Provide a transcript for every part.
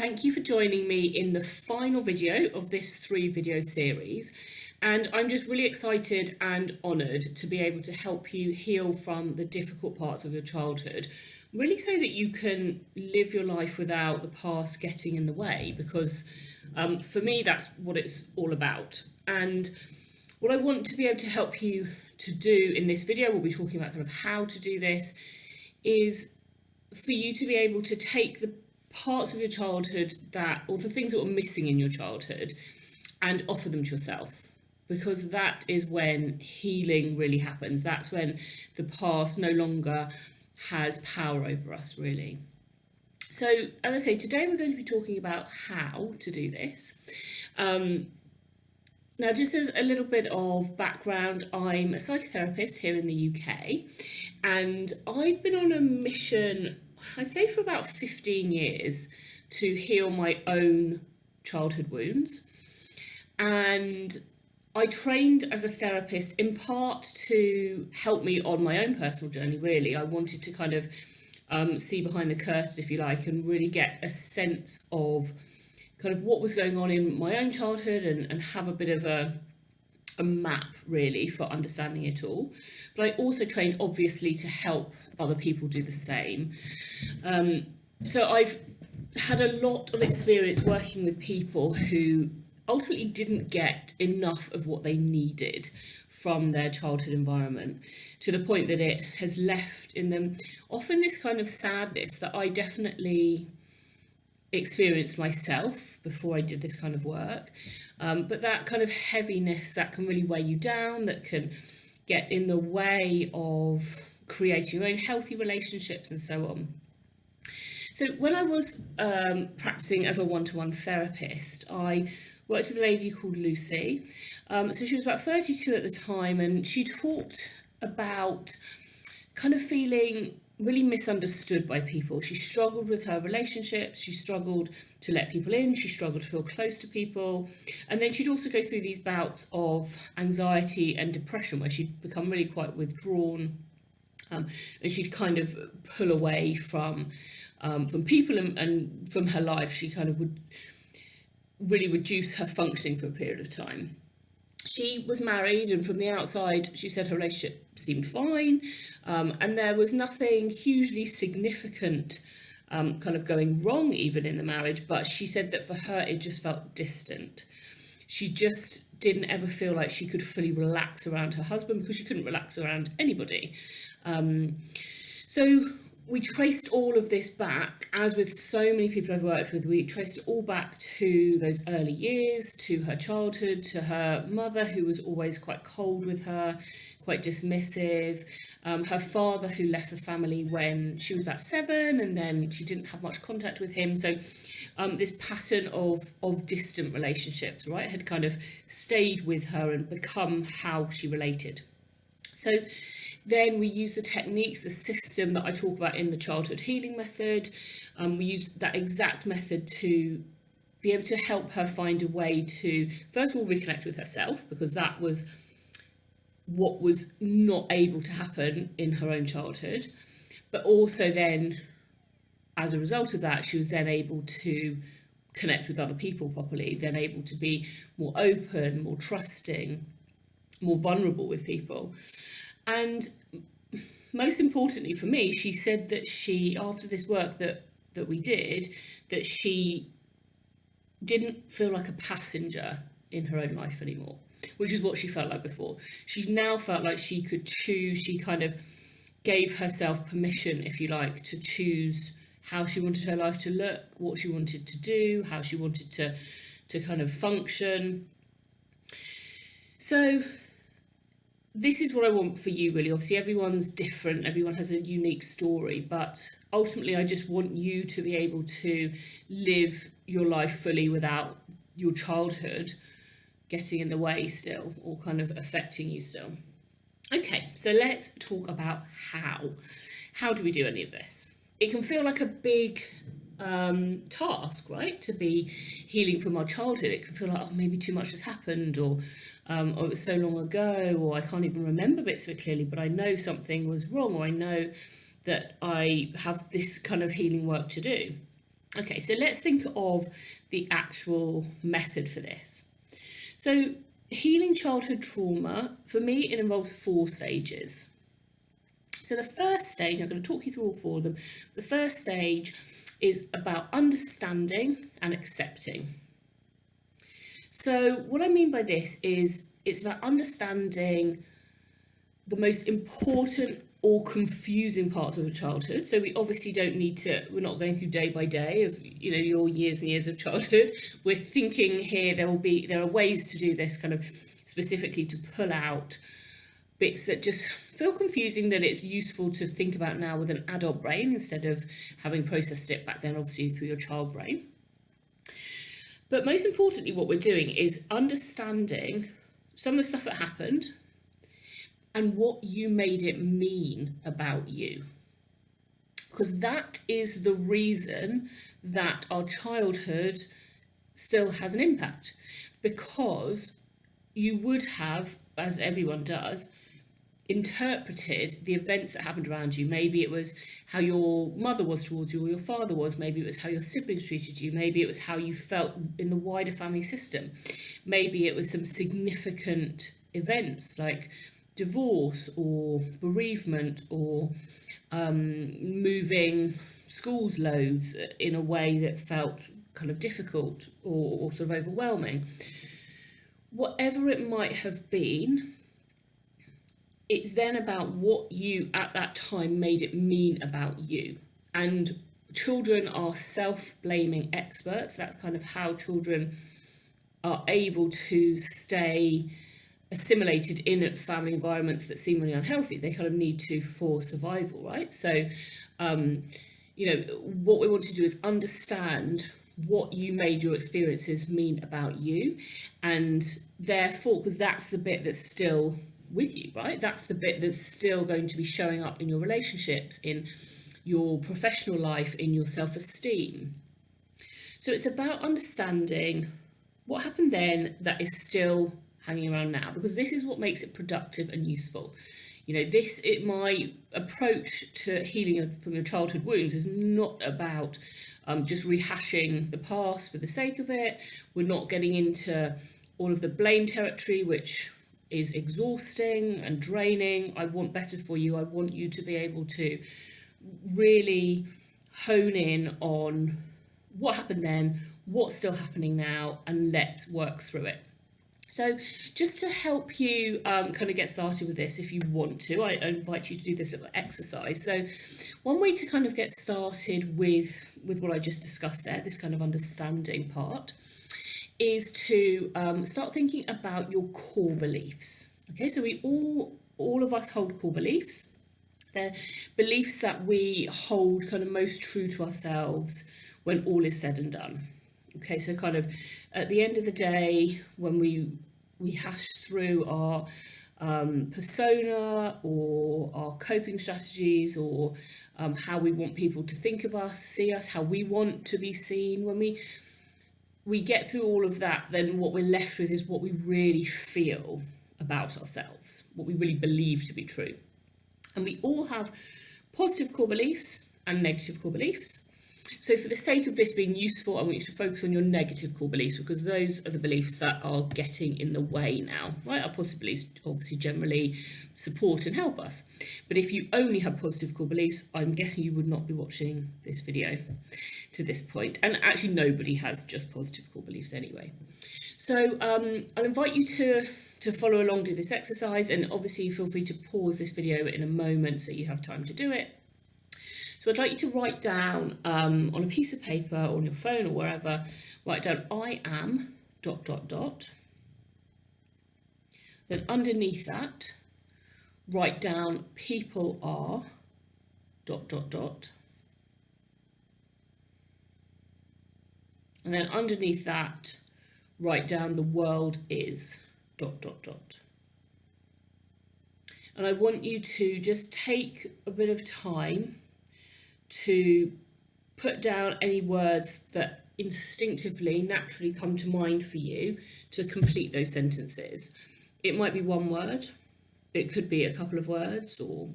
Thank you for joining me in the final video of this 3-video series. And I'm just really excited and honoured to be able to help you heal from the difficult parts of your childhood, really so that you can live your life without the past getting in the way, because for me, that's what it's all about. And what I want to be able to help you to do in this video, we'll be talking about kind of how to do this, is for you to be able to take the parts of your childhood or the things that were missing in your childhood and offer them to yourself, because that is when healing really happens. That's when the past no longer has power over us, really. So, as I say, today we're going to be talking about how to do this. Now, just as a little bit of background, I'm a psychotherapist here in the UK, and I've been on a mission, I'd say for about 15 years, to heal my own childhood wounds. And I trained as a therapist in part to help me on my own personal journey, really. I wanted to kind of see behind the curtain, if you like, and really get a sense of kind of what was going on in my own childhood and have a bit of a map, really, for understanding it all. But I also trained, obviously, to help other people do the same. So I've had a lot of experience working with people who ultimately didn't get enough of what they needed from their childhood environment, to the point that it has left in them often this kind of sadness that I definitely experienced myself before I did this kind of work, but that kind of heaviness that can really weigh you down, that can get in the way of creating your own healthy relationships and so on. So when I was practicing as a one-to-one therapist, I worked with a lady called Lucy. So she was about 32 at the time, and she talked about kind of feeling really misunderstood by people. She struggled with her relationships, she struggled to let people in, she struggled to feel close to people, and then she'd also go through these bouts of anxiety and depression where she'd become really quite withdrawn, and she'd kind of pull away from people and from her life. She kind of would really reduce her functioning for a period of time. She was married, and from the outside, she said her relationship seemed fine, and there was nothing hugely significant kind of going wrong even in the marriage, but she said that for her it just felt distant. She just didn't ever feel like she could fully relax around her husband, because she couldn't relax around anybody. So we traced all of this back, as with so many people I've worked with, we traced it all back to those early years, to her childhood, to her mother, who was always quite cold with her, quite dismissive, her father, who left the family when she was about 7, and then she didn't have much contact with him. So this pattern of distant relationships, right, had kind of stayed with her and become how she related. So then we use the techniques, the system that I talk about in the childhood healing method. We use that exact method to be able to help her find a way to, first of all, reconnect with herself, because that was what was not able to happen in her own childhood. But also then, as a result of that, she was then able to connect with other people properly, then able to be more open, more trusting, more vulnerable with people. And most importantly for me, she said that she, after this work that we did, that she didn't feel like a passenger in her own life anymore, which is what she felt like before. She now felt like she could choose. She kind of gave herself permission, if you like, to choose how she wanted her life to look, what she wanted to do, how she wanted to kind of function. So this is what I want for you, really. Obviously, everyone's different, everyone has a unique story, but ultimately I just want you to be able to live your life fully without your childhood getting in the way still, or kind of affecting you still. Okay, so let's talk about how. How do we do any of this? It can feel like a big task, right, to be healing from our childhood. It can feel like, oh, maybe too much has happened, or it was so long ago, or I can't even remember bits of it clearly, but I know something was wrong, or I know that I have this kind of healing work to do. Okay, so let's think of the actual method for this. So healing childhood trauma, for me, it involves 4 stages. So the first stage, I'm going to talk you through all 4 of them. The first stage is about understanding and accepting. So what I mean by this is it's about understanding the most important or confusing parts of a childhood. So we obviously don't need to, we're not going through day by day of, your years and years of childhood. We're thinking here there are ways to do this kind of specifically to pull out bits that just feel confusing, that it's useful to think about now with an adult brain instead of having processed it back then obviously through your child brain. But most importantly, what we're doing is understanding some of the stuff that happened and what you made it mean about you. Because that is the reason that our childhood still has an impact. Because you would have, as everyone does, interpreted the events that happened around you. Maybe it was how your mother was towards you or your father was. Maybe it was how your siblings treated you. Maybe it was how you felt in the wider family system. Maybe it was some significant events like divorce or bereavement or moving schools loads in a way that felt kind of difficult or sort of overwhelming. Whatever it might have been, it's then about what you at that time made it mean about you. And children are self-blaming experts. That's kind of how children are able to stay assimilated in family environments that seem really unhealthy. They kind of need to for survival, right? So, what we want to do is understand what you made your experiences mean about you, and therefore, because that's the bit that's still with you, right? That's the bit that's still going to be showing up in your relationships, in your professional life, in your self-esteem. So it's about understanding what happened then that is still hanging around now, because this is what makes it productive and useful. My approach to healing from your childhood wounds is not about just rehashing the past for the sake of it. We're not getting into all of the blame territory, which is exhausting and draining. I want better for you. I want you to be able to really hone in on what happened then, what's still happening now, and let's work through it. So just to help you kind of get started with this, if you want to, I invite you to do this little exercise. So one way to kind of get started with what I just discussed there, this kind of understanding part, is to start thinking about your core beliefs. Okay, so we all of us hold core beliefs. They're beliefs that we hold kind of most true to ourselves when all is said and done. Okay, so kind of at the end of the day, when we hash through our persona or our coping strategies or how we want people to think of us, see us, how we want to be seen, when we get through all of that, then what we're left with is what we really feel about ourselves, what we really believe to be true. And we all have positive core beliefs and negative core beliefs. So for the sake of this being useful, I want you to focus on your negative core beliefs, because those are the beliefs that are getting in the way now, right? Our positive beliefs obviously generally support and help us. But if you only have positive core beliefs, I'm guessing you would not be watching this video to this point. And actually nobody has just positive core beliefs anyway. So I'll invite you to follow along, do this exercise, and obviously feel free to pause this video in a moment so you have time to do it. So I'd like you to write down on a piece of paper or on your phone or wherever, write down I am ... Then underneath that, write down people are ... And then underneath that, write down the world is ... And I want you to just take a bit of time to put down any words that instinctively, naturally come to mind for you to complete those sentences. It might be one word, it could be a couple of words or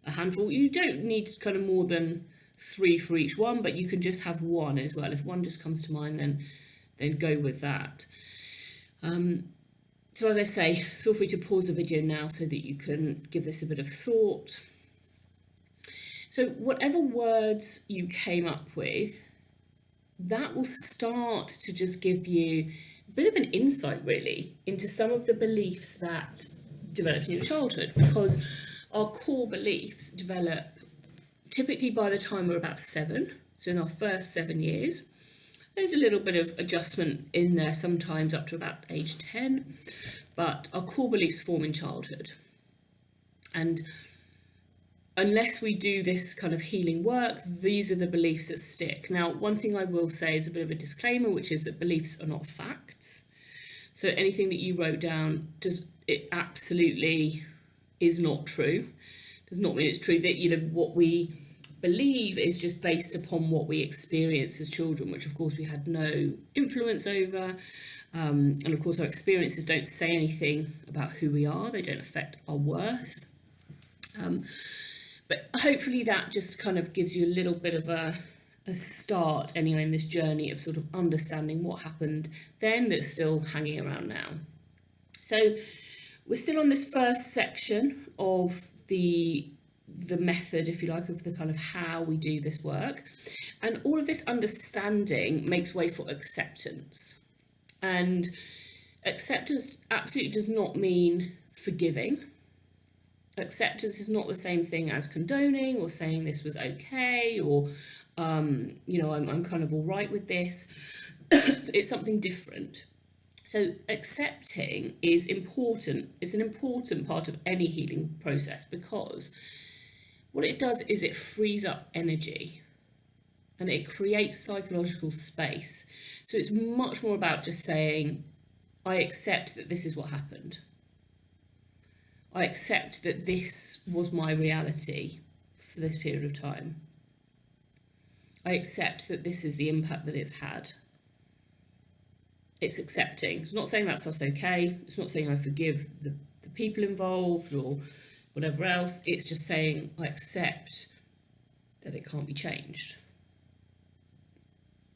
a handful. You don't need kind of more than 3 for each one, but you can just have one as well. If one just comes to mind, then go with that. So as I say, feel free to pause the video now so that you can give this a bit of thought. So whatever words you came up with, that will start to just give you a bit of an insight really into some of the beliefs that developed in your childhood, because our core beliefs develop typically by the time we're about 7, so in our first 7 years. There's a little bit of adjustment in there sometimes up to about age 10, but our core beliefs form in childhood. And unless we do this kind of healing work, these are the beliefs that stick. Now, one thing I will say is a bit of a disclaimer, which is that beliefs are not facts. So anything that you wrote down, it absolutely is not true. Does not mean it's true. That, you know, what we believe is just based upon what we experience as children, which of course we had no influence over. And of course our experiences don't say anything about who we are. They don't affect our worth. But hopefully that just kind of gives you a little bit of a start anyway in this journey of sort of understanding what happened then that's still hanging around now. So we're still on this first section of the method, if you like, of the kind of how we do this work. And all of this understanding makes way for acceptance. And acceptance absolutely does not mean forgiving. Acceptance is not the same thing as condoning or saying this was okay, or you know, I'm kind of all right with this. It's something different. So accepting is important. It's an important part of any healing process, because what it does is it frees up energy and it creates psychological space. So it's much more about just saying, I accept that this is what happened. I accept that this was my reality for this period of time. I accept that this is the impact that it's had. It's accepting. It's not saying that stuff's okay. It's not saying I forgive the people involved or whatever else. It's just saying I accept that it can't be changed.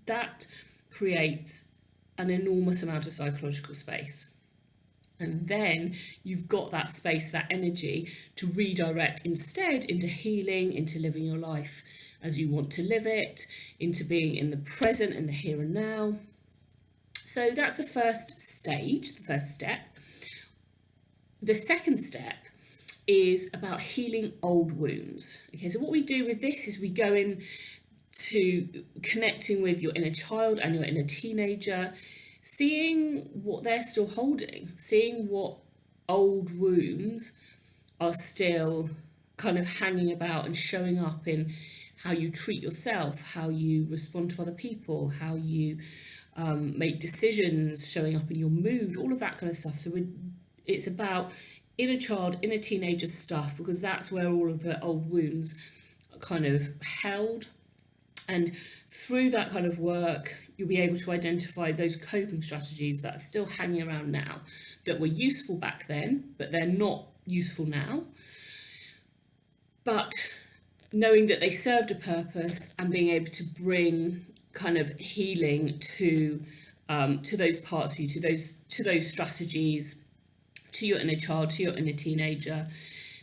That creates an enormous amount of psychological space. And then you've got that space, that energy to redirect instead into healing, into living your life as you want to live it, into being in the present, in the here and now. So that's the first stage, the first step. The second step is about healing old wounds. Okay, so what we do with this is we go in to connecting with your inner child and your inner teenager, seeing what they're still holding, seeing what old wounds are still kind of hanging about and showing up in how you treat yourself, how you respond to other people, how you make decisions, showing up in your mood, all of that kind of stuff. So it's about inner child, inner teenager stuff, because that's where all of the old wounds are kind of held. And through that kind of work, you'll be able to identify those coping strategies that are still hanging around now, that were useful back then, but they're not useful now. But knowing that they served a purpose and being able to bring kind of healing to those parts of you, to those strategies, to your inner child, to your inner teenager,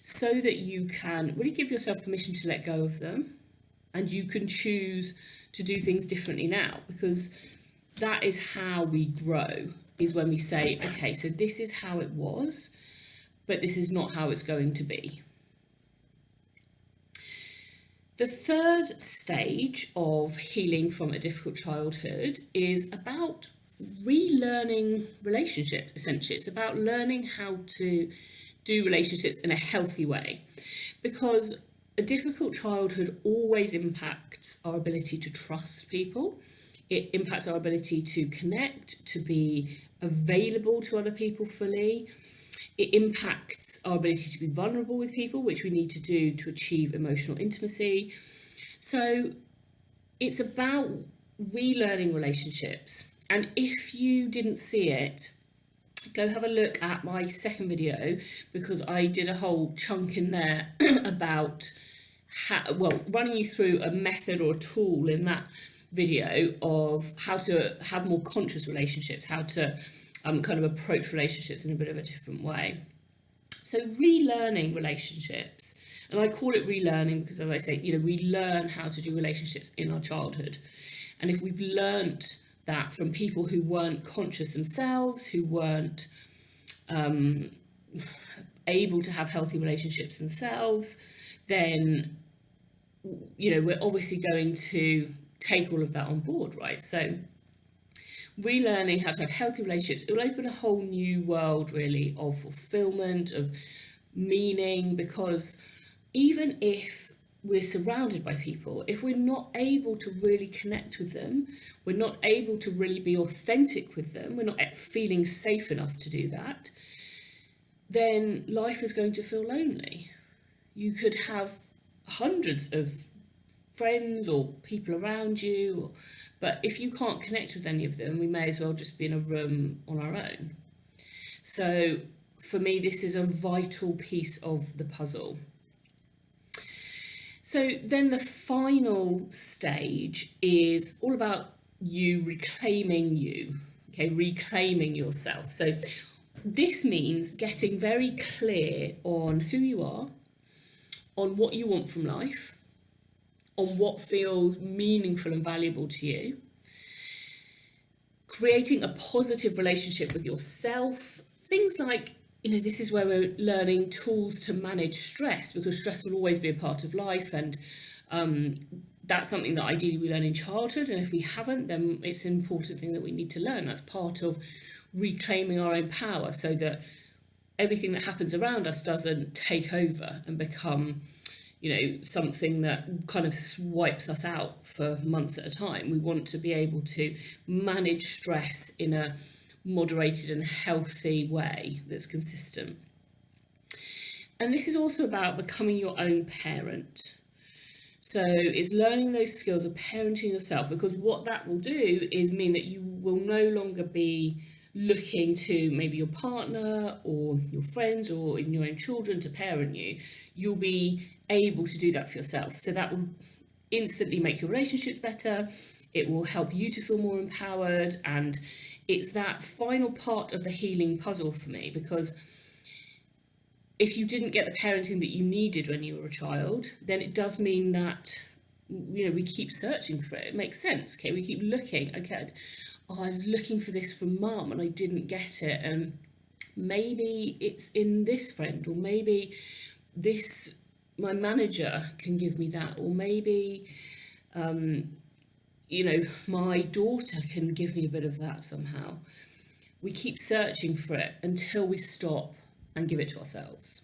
so that you can really give yourself permission to let go of them, and you can choose to do things differently now, because that is how we grow, is when we say, okay, so this is how it was, but this is not how it's going to be. The third stage of healing from a difficult childhood is about relearning relationships, essentially. It's about learning how to do relationships in a healthy way, because a difficult childhood always impacts our ability to trust people. It impacts our ability to connect, to be available to other people fully. It impacts our ability to be vulnerable with people, which we need to do to achieve emotional intimacy. So it's about relearning relationships. And if you didn't see it, go have a look at my second video, because I did a whole chunk in there about running you through a method or a tool in that video of how to have more conscious relationships, how to kind of approach relationships in a bit of a different way. So relearning relationships, and I call it relearning because, as I say, we learn how to do relationships in our childhood. And if we've learnt that from people who weren't conscious themselves, who weren't able to have healthy relationships themselves, then we're obviously going to take all of that on board, right? So relearning how to have healthy relationships, it will open a whole new world really of fulfillment, of meaning, because even if we're surrounded by people, if we're not able to really connect with them, we're not able to really be authentic with them, we're not feeling safe enough to do that, then life is going to feel lonely. You could have hundreds of friends or people around you, but if you can't connect with any of them, we may as well just be in a room on our own. So for me, this is a vital piece of the puzzle. So then the final stage is all about you reclaiming reclaiming yourself. So this means getting very clear on who you are, on what you want from life, on what feels meaningful and valuable to you, creating a positive relationship with yourself. Things like, this is where we're learning tools to manage stress, because stress will always be a part of life, and that's something that ideally we learn in childhood, and if we haven't, then it's an important thing that we need to learn. That's part of reclaiming our own power, so that everything that happens around us doesn't take over and become something that kind of swipes us out for months at a time. We want to be able to manage stress in a moderated and healthy way that's consistent. And this is also about becoming your own parent. So it's learning those skills of parenting yourself, because what that will do is mean that you will no longer be looking to maybe your partner or your friends or even your own children to parent you. You'll be able to do that for yourself. So that will instantly make your relationships better. It will help you to feel more empowered. And it's that final part of the healing puzzle for me, because if you didn't get the parenting that you needed when you were a child, then it does mean that, we keep searching for it. It makes sense. Okay, we keep looking. Okay, I was looking for this from mum and I didn't get it, and maybe it's in this friend, or maybe my manager can give me that, or maybe my daughter can give me a bit of that somehow. We keep searching for it until we stop and give it to ourselves.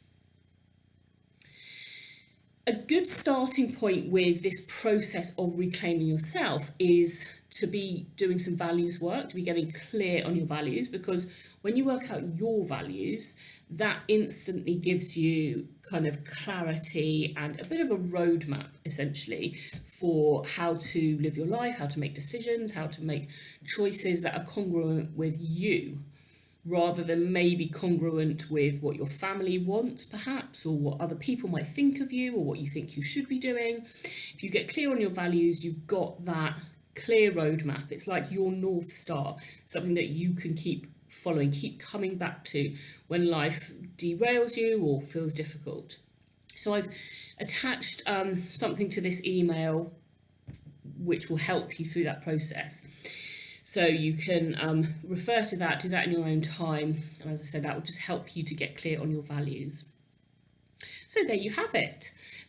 A good starting point with this process of reclaiming yourself is to be doing some values work, to be getting clear on your values, because when you work out your values, that instantly gives you kind of clarity and a bit of a roadmap, essentially, for how to live your life, how to make decisions, how to make choices that are congruent with you, rather than maybe congruent with what your family wants, perhaps, or what other people might think of you, or what you think you should be doing. If you get clear on your values, you've got that clear roadmap. It's like your North Star, something that you can keep following, keep coming back to when life derails you or feels difficult. So I've attached something to this email which will help you through that process. So you can refer to that, do that in your own time. And as I said, that will just help you to get clear on your values. So there you have it.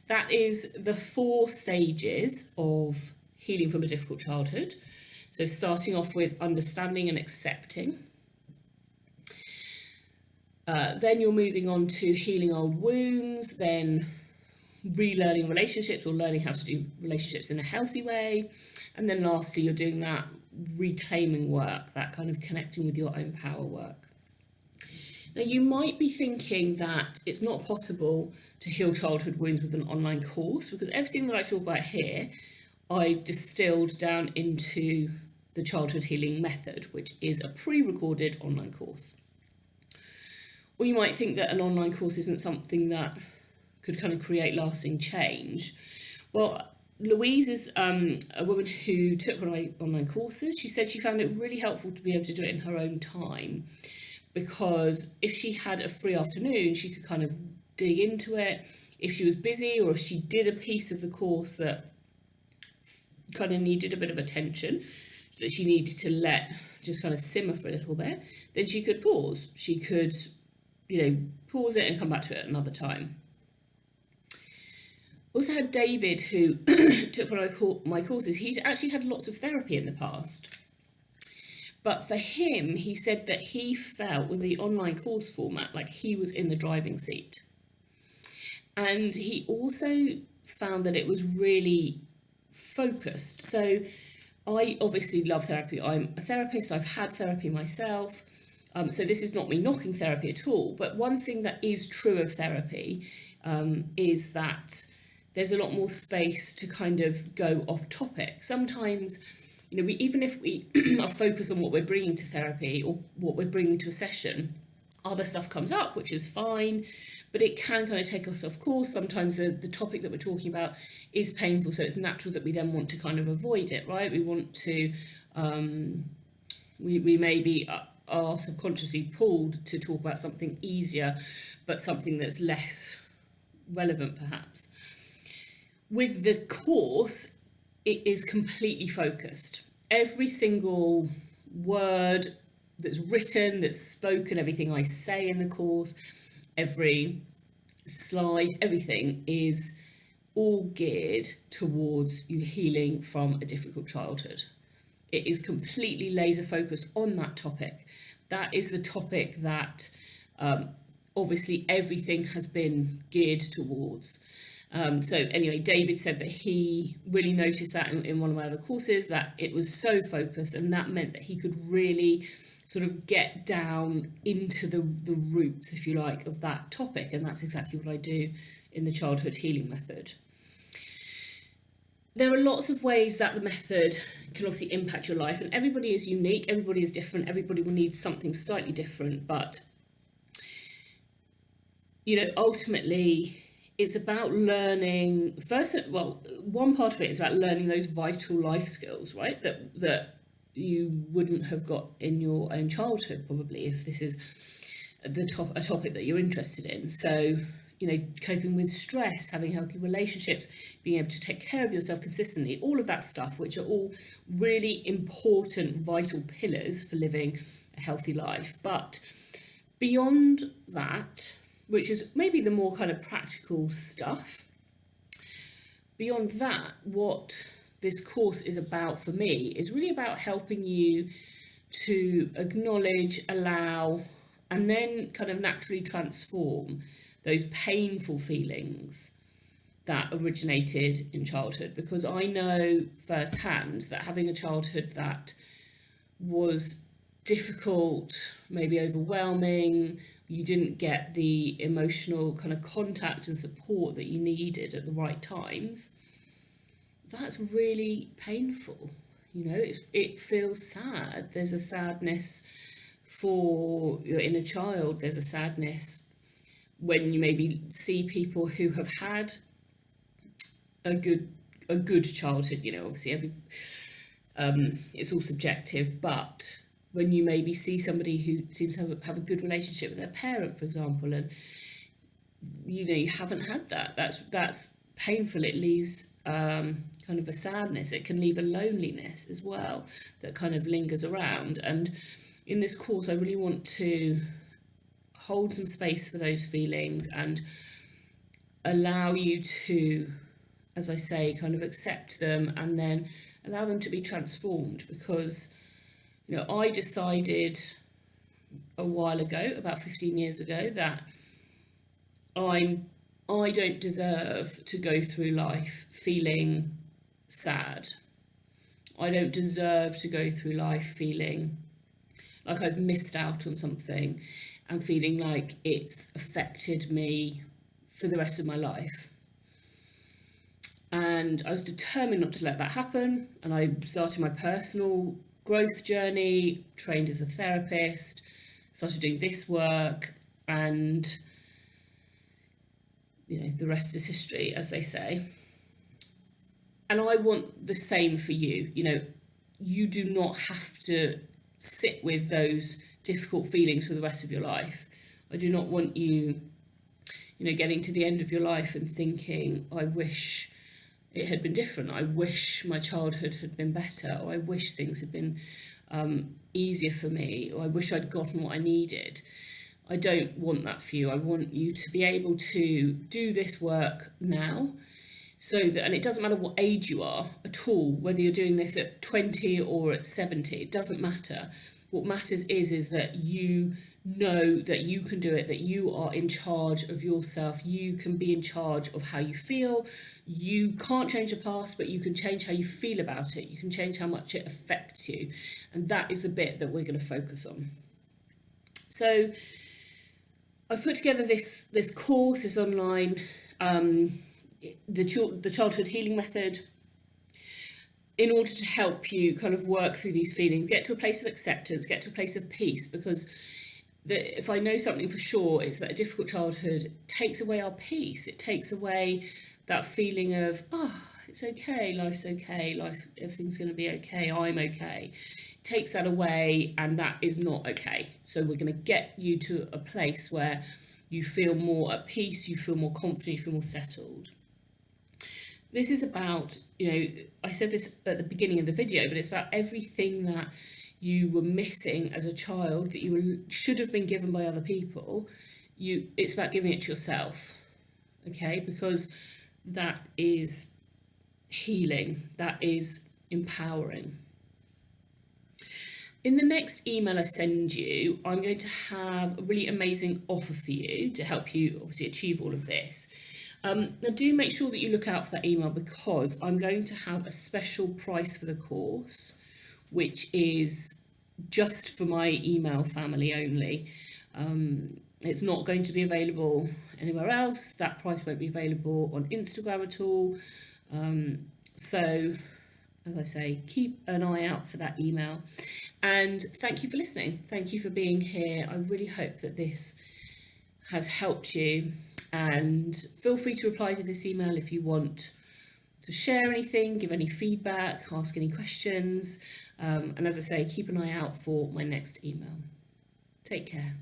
That is the 4 stages of healing from a difficult childhood. So starting off with understanding and accepting. Then you're moving on to healing old wounds, then relearning relationships, or learning how to do relationships in a healthy way. And then lastly, you're doing that reclaiming work, that kind of connecting with your own power work. Now, you might be thinking that it's not possible to heal childhood wounds with an online course, because everything that I talk about here, I've distilled down into the Childhood Healing Method, which is a pre-recorded online course. Or you might think that an online course isn't something that could kind of create lasting change. Well, Louise is a woman who took one of my online courses. She said she found it really helpful to be able to do it in her own time, because if she had a free afternoon, she could kind of dig into it. If she was busy, or if she did a piece of the course that kind of needed a bit of attention, that she needed to let just kind of simmer for a little bit, then she could pause. She could, pause it and come back to it another time. Also had David, who took one of my courses. He's actually had lots of therapy in the past. But for him, he said that he felt with the online course format like he was in the driving seat. And he also found that it was really focused. So I obviously love therapy. I'm a therapist. I've had therapy myself. So this is not me knocking therapy at all. But one thing that is true of therapy is that there's a lot more space to kind of go off topic. Sometimes, even if we are focused on what we're bringing to therapy or what we're bringing to a session, other stuff comes up, which is fine, but it can kind of take us off course. Sometimes the topic that we're talking about is painful, so it's natural that we then want to kind of avoid it, right? We want to, we maybe are subconsciously pulled to talk about something easier, but something that's less relevant perhaps. With the course, it is completely focused. Every single word that's written, that's spoken, everything I say in the course, every slide, everything is all geared towards you healing from a difficult childhood. It is completely laser focused on that topic. That is the topic that obviously everything has been geared towards. So anyway, David said that he really noticed that in one of my other courses, that it was so focused, and that meant that he could really sort of get down into the roots, if you like, of that topic. And that's exactly what I do in the childhood healing method. There are lots of ways that the method can obviously impact your life, and everybody is unique, everybody is different, everybody will need something slightly different, but ultimately it's about learning one part of it is about learning those vital life skills, right, that you wouldn't have got in your own childhood, probably, if this is a topic that you're interested in. So coping with stress, having healthy relationships, being able to take care of yourself consistently, all of that stuff, which are all really important, vital pillars for living a healthy life. But beyond that, which is maybe the more kind of practical stuff, beyond that, what this course is about for me is really about helping you to acknowledge, allow, and then kind of naturally transform those painful feelings that originated in childhood. Because I know firsthand that having a childhood that was difficult, maybe overwhelming, you didn't get the emotional kind of contact and support that you needed at the right times, that's really painful. It feels sad. There's a sadness for your inner child. There's a sadness when you maybe see people who have had a good childhood. Obviously it's all subjective, but when you maybe see somebody who seems to have a good relationship with their parent, for example, and you haven't had that, that's painful. It leaves kind of a sadness. It can leave a loneliness as well that kind of lingers around. And in this course, I really want to hold some space for those feelings and allow you to, as I say, kind of accept them and then allow them to be transformed. Because I decided a while ago, about 15 years ago, that I don't deserve to go through life feeling sad. I don't deserve to go through life feeling like I've missed out on something and feeling like it's affected me for the rest of my life. And I was determined not to let that happen, and I started my personal growth journey, trained as a therapist, started doing this work, and the rest is history, as they say. And I want the same for you. You do not have to sit with those difficult feelings for the rest of your life. I do not want you, getting to the end of your life and thinking, I wish it had been different. I wish my childhood had been better, or I wish things had been easier for me, or I wish I'd gotten what I needed. I don't want that for you. I want you to be able to do this work now, so that, and it doesn't matter what age you are at all, whether you're doing this at 20 or at 70, it doesn't matter. What matters is that you know that you can do it, that you are in charge of yourself. You can be in charge of how you feel. You can't change the past, but you can change how you feel about it. You can change how much it affects you. And that is the bit that we're going to focus on. So I've put together this course, this online, the childhood healing method, in order to help you kind of work through these feelings, get to a place of acceptance, get to a place of peace. Because if I know something for sure, it's that a difficult childhood takes away our peace. It takes away that feeling of, it's okay, life's okay, everything's going to be okay, I'm okay. It takes that away, and that is not okay. So we're going to get you to a place where you feel more at peace, you feel more confident, you feel more settled. This is about, I said this at the beginning of the video, but it's about everything that you were missing as a child, that you should have been given by other people. It's about giving it to yourself, okay? Because that is healing, that is empowering. In the next email I send you, I'm going to have a really amazing offer for you to help you obviously achieve all of this. Now do make sure that you look out for that email, because I'm going to have a special price for the course, which is just for my email family only. It's not going to be available anywhere else. That price won't be available on Instagram at all. So, as I say, keep an eye out for that email. And thank you for listening. Thank you for being here. I really hope that this has helped you. And feel free to reply to this email if you want to share anything, give any feedback, ask any questions. And as I say, keep an eye out for my next email. Take care.